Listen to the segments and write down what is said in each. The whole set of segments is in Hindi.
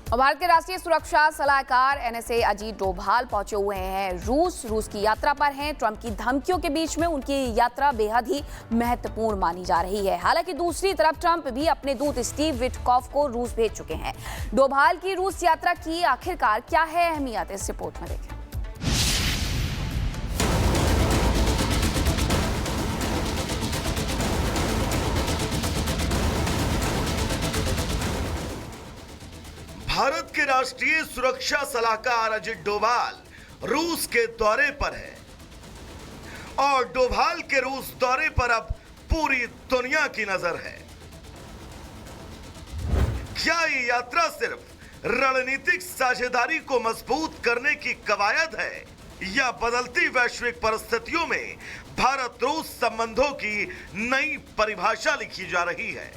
भारत के राष्ट्रीय सुरक्षा सलाहकार एनएसए अजीत डोभाल पहुंचे हुए हैं रूस की यात्रा पर हैं। ट्रंप की धमकियों के बीच में उनकी यात्रा बेहद ही महत्वपूर्ण मानी जा रही है। हालांकि दूसरी तरफ ट्रंप भी अपने दूत स्टीव विटकॉफ को रूस भेज चुके हैं। डोभाल की रूस यात्रा की आखिरकार क्या है अहमियत, इस रिपोर्ट में देखें। भारत के राष्ट्रीय सुरक्षा सलाहकार अजीत डोभाल रूस के दौरे पर है और डोभाल के रूस दौरे पर अब पूरी दुनिया की नजर है। क्या ये यात्रा सिर्फ रणनीतिक साझेदारी को मजबूत करने की कवायद है या बदलती वैश्विक परिस्थितियों में भारत रूस संबंधों की नई परिभाषा लिखी जा रही है?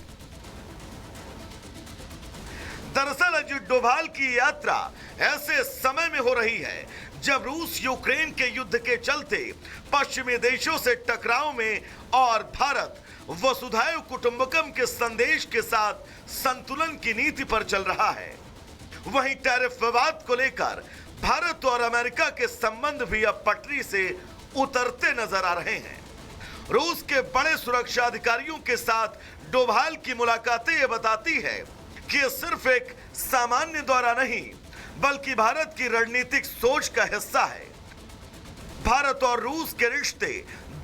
दरअसल अजीत डोभाल की यात्रा ऐसे समय में हो रही है जब रूस यूक्रेन के युद्ध के चलते पश्चिमी देशों से टकराव में और भारत वसुधैव कुटुंबकम के संदेश के साथ संतुलन की नीति पर चल रहा है। वहीं टैरिफ विवाद को लेकर भारत और अमेरिका के संबंध भी अब पटरी से उतरते नजर आ रहे हैं। रूस के बड़े सुरक्षा अधिकारियों के साथ डोभाल की मुलाकातें ये बताती है कि यह सिर्फ एक सामान्य दौरा नहीं बल्कि भारत की रणनीतिक सोच का हिस्सा है। भारत और रूस के रिश्ते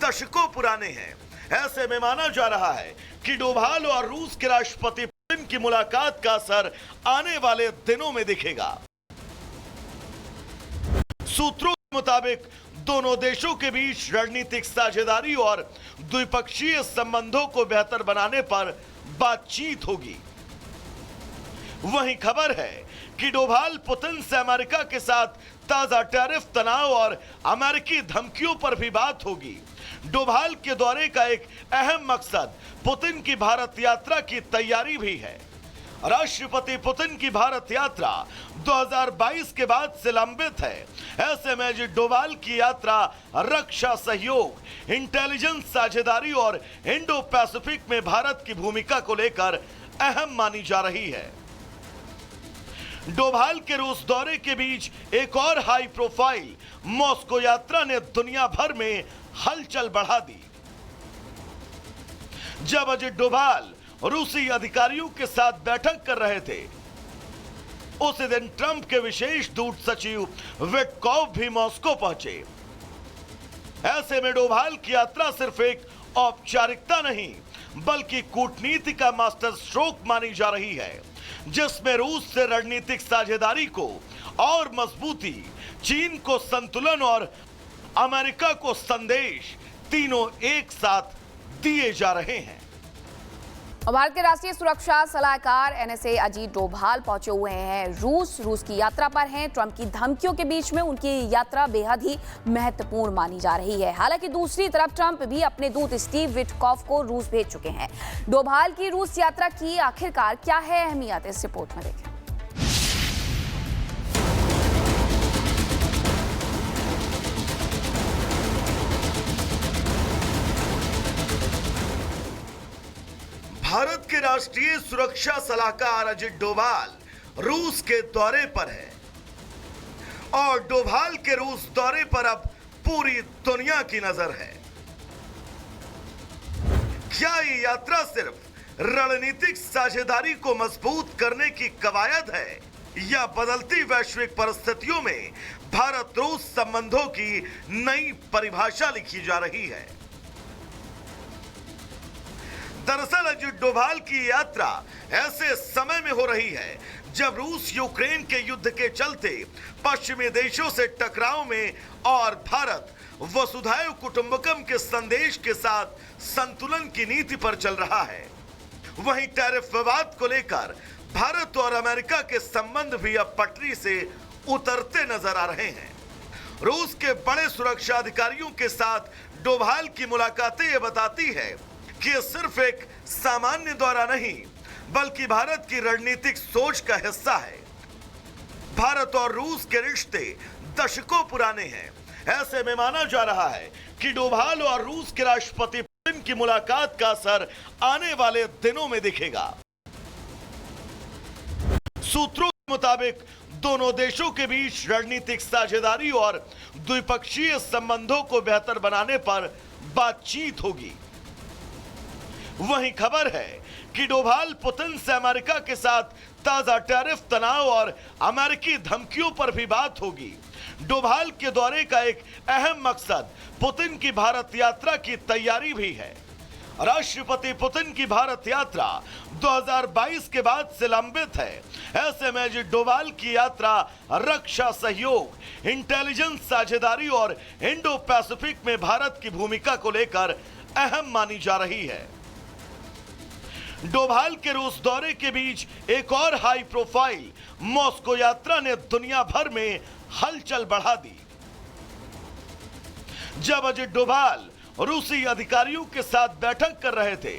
दशकों पुराने हैं। ऐसे में माना जा रहा है कि डोभाल और रूस के राष्ट्रपति पुतिन की मुलाकात का असर आने वाले दिनों में दिखेगा। सूत्रों के मुताबिक दोनों देशों के बीच रणनीतिक साझेदारी और द्विपक्षीय संबंधों को बेहतर बनाने पर बातचीत होगी। वहीं खबर है कि डोभाल पुतिन से अमेरिका के साथ ताजा टैरिफ तनाव और अमेरिकी धमकियों पर भी बात होगी। डोभाल के दौरे का एक अहम मकसद पुतिन की भारत यात्रा की तैयारी भी है। राष्ट्रपति पुतिन की भारत यात्रा 2022 के बाद से लंबित है। ऐसे में अजीत डोभाल की यात्रा रक्षा सहयोग, इंटेलिजेंस साझेदारी और इंडो पैसिफिक में भारत की भूमिका को लेकर अहम मानी जा रही है। डोभाल के रूस दौरे के बीच एक और हाई प्रोफाइल मॉस्को यात्रा ने दुनिया भर में हलचल बढ़ा दी। जब अजीत डोभाल रूसी अधिकारियों के साथ बैठक कर रहे थे, उसी दिन ट्रंप के विशेष दूत सचिव विटकॉफ भी मॉस्को पहुंचे। ऐसे में डोभाल की यात्रा सिर्फ एक औपचारिकता नहीं बल्कि कूटनीति का मास्टर स्ट्रोक मानी जा रही है, जिसमें रूस से रणनीतिक साझेदारी को और मजबूती, चीन को संतुलन और अमेरिका को संदेश, तीनों एक साथ दिए जा रहे हैं। भारत के राष्ट्रीय सुरक्षा सलाहकार एनएसए अजीत डोभाल पहुंचे हुए हैं रूस की यात्रा पर हैं। ट्रंप की धमकियों के बीच में उनकी यात्रा बेहद ही महत्वपूर्ण मानी जा रही है। हालांकि दूसरी तरफ ट्रंप भी अपने दूत स्टीव विटकॉफ को रूस भेज चुके हैं। डोभाल की रूस यात्रा की आखिरकार क्या है अहमियत, इस रिपोर्ट में देखें। भारत के राष्ट्रीय सुरक्षा सलाहकार अजीत डोभाल रूस के दौरे पर है और डोभाल के रूस दौरे पर अब पूरी दुनिया की नजर है। क्या ये यात्रा सिर्फ रणनीतिक साझेदारी को मजबूत करने की कवायद है या बदलती वैश्विक परिस्थितियों में भारत रूस संबंधों की नई परिभाषा लिखी जा रही है? दरअसल अजीत डोभाल की यात्रा ऐसे समय में हो रही है जब रूस यूक्रेन के युद्ध के चलते पश्चिमी देशों से टकराव में और भारत वसुधैव कुटुंबकम के संदेश के साथ संतुलन की नीति पर चल रहा है। वहीं टैरिफ विवाद को लेकर भारत और अमेरिका के संबंध भी अब पटरी से उतरते नजर आ रहे हैं। रूस के बड़े सुरक्षा अधिकारियों के साथ डोभाल की मुलाकातें ये बताती है कि यह सिर्फ एक सामान्य दौरा नहीं बल्कि भारत की रणनीतिक सोच का हिस्सा है। भारत और रूस के रिश्ते दशकों पुराने हैं। ऐसे में माना जा रहा है कि डोभाल और रूस के राष्ट्रपति पुतिन की मुलाकात का असर आने वाले दिनों में दिखेगा। सूत्रों मुताबिक दोनों देशों के बीच रणनीतिक साझेदारी और द्विपक्षीय संबंधों को बेहतर बनाने पर बातचीत होगी। वहीं खबर है कि डोभाल पुतिन से अमेरिका के साथ ताजा टैरिफ तनाव और अमेरिकी धमकियों पर भी बात होगी। डोभाल के दौरे का एक अहम मकसद पुतिन की भारत यात्रा की तैयारी भी है। राष्ट्रपति पुतिन की भारत यात्रा 2022 के बाद से लंबित है। ऐसे में अजित डोभाल की यात्रा रक्षा सहयोग, इंटेलिजेंस साझेदारी और इंडो पैसिफिक में भारत की भूमिका को लेकर अहम मानी जा रही है। डोभाल के रूस दौरे के बीच एक और हाई प्रोफाइल मॉस्को यात्रा ने दुनिया भर में हलचल बढ़ा दी। जब अजित डोभाल रूसी अधिकारियों के साथ बैठक कर रहे थे,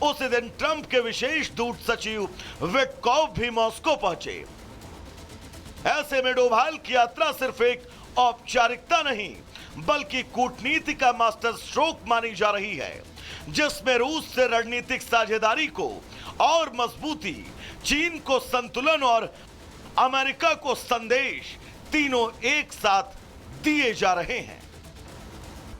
उसी दिन ट्रंप के विशेष दूत सचिव विटकॉफ भी मॉस्को पहुंचे। ऐसे में डोभाल की यात्रा सिर्फ एक औपचारिकता नहीं, बल्कि कूटनीति का मास्टर स्ट्रोक मानी जा रही है, जिसमें रूस से रणनीतिक साझेदारी को और मजबूती, चीन को संतुलन और अमेरिका को संदेश, तीनों एक साथ दिए जा रहे हैं।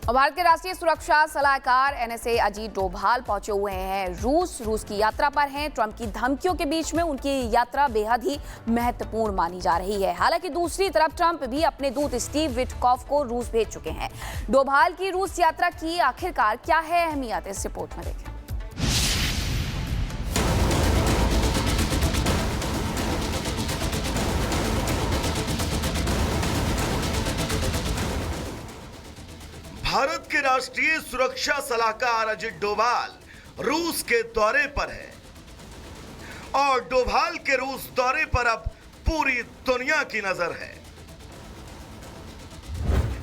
भारत के राष्ट्रीय सुरक्षा सलाहकार एनएसए अजीत डोभाल पहुंचे हुए हैं रूस की यात्रा पर हैं। ट्रंप की धमकियों के बीच में उनकी यात्रा बेहद ही महत्वपूर्ण मानी जा रही है। हालांकि दूसरी तरफ ट्रंप भी अपने दूत स्टीव विटकॉफ को रूस भेज चुके हैं। डोभाल की रूस यात्रा की आखिरकार क्या है अहमियत, इस रिपोर्ट में देखें। भारत के राष्ट्रीय सुरक्षा सलाहकार अजित डोभाल रूस के दौरे पर है और डोभाल के रूस दौरे पर अब पूरी दुनिया की नजर है।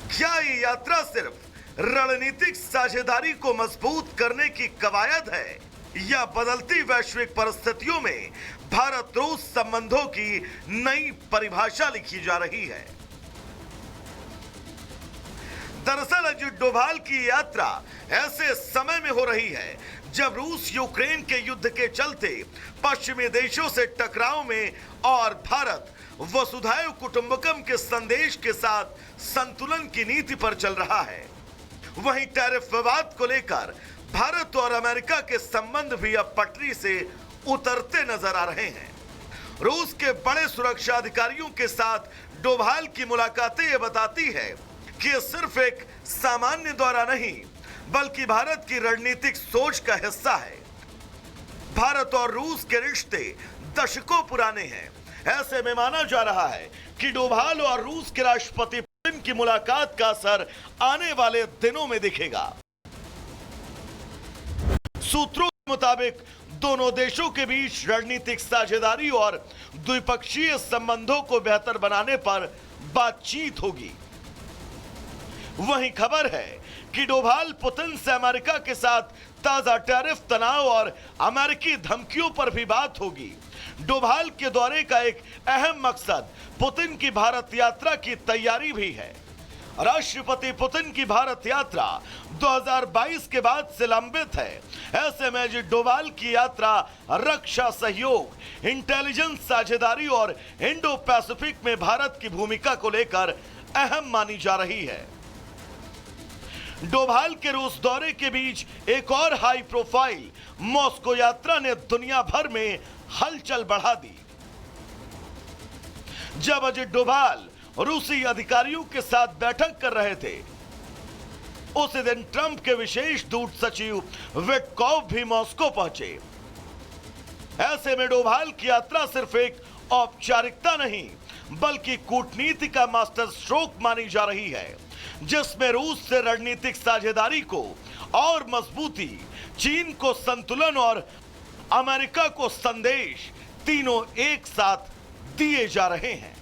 क्या ये यात्रा सिर्फ रणनीतिक साझेदारी को मजबूत करने की कवायद है या बदलती वैश्विक परिस्थितियों में भारत रूस संबंधों की नई परिभाषा लिखी जा रही है? दरअसल अजित डोभाल की यात्रा ऐसे समय में हो रही है जब रूस यूक्रेन के युद्ध के चलते पश्चिमी देशों से टकराव में और भारत वसुधैव कुटुंबकम के संदेश के साथ संतुलन की नीति पर चल रहा है। वहीं टैरिफ विवाद को लेकर भारत और अमेरिका के संबंध भी अब पटरी से उतरते नजर आ रहे हैं। रूस के बड़े सुरक्षा अधिकारियों के साथ डोभाल की मुलाकातें ये बताती है कि यह सिर्फ एक सामान्य दौरा नहीं, बल्कि भारत की रणनीतिक सोच का हिस्सा है। भारत और रूस के रिश्ते दशकों पुराने हैं। ऐसे में माना जा रहा है कि डोभाल और रूस के राष्ट्रपति पुतिन की मुलाकात का असर आने वाले दिनों में दिखेगा। सूत्रों के मुताबिक दोनों देशों के बीच रणनीतिक साझेदारी और द्विपक्षीय संबंधों को बेहतर बनाने पर बातचीत होगी। वहीं खबर है कि डोभाल पुतिन से अमेरिका के साथ ताजा टैरिफ तनाव और अमेरिकी धमकियों पर भी बात होगी। डोभाल के दौरे का एक अहम मकसद पुतिन की भारत यात्रा की तैयारी भी है। राष्ट्रपति पुतिन की भारत यात्रा 2022 के बाद से लंबित है। ऐसे में अजित डोभाल की यात्रा रक्षा सहयोग, इंटेलिजेंस साझेदारी और इंडो पैसिफिक में भारत की भूमिका को लेकर अहम मानी जा रही है। डोभाल के रूस दौरे के बीच एक और हाई प्रोफाइल मॉस्को यात्रा ने दुनिया भर में हलचल बढ़ा दी। जब अजित डोभाल रूसी अधिकारियों के साथ बैठक कर रहे थे, उसी दिन ट्रंप के विशेष दूत सचिव विटकॉफ भी मॉस्को पहुंचे। ऐसे में डोभाल की यात्रा सिर्फ एक औपचारिकता नहीं, बल्कि कूटनीति का मास्टर स्ट्रोक मानी जा रही है, जिसमें रूस से रणनीतिक साझेदारी को और मजबूती, चीन को संतुलन और अमेरिका को संदेश, तीनों एक साथ दिए जा रहे हैं।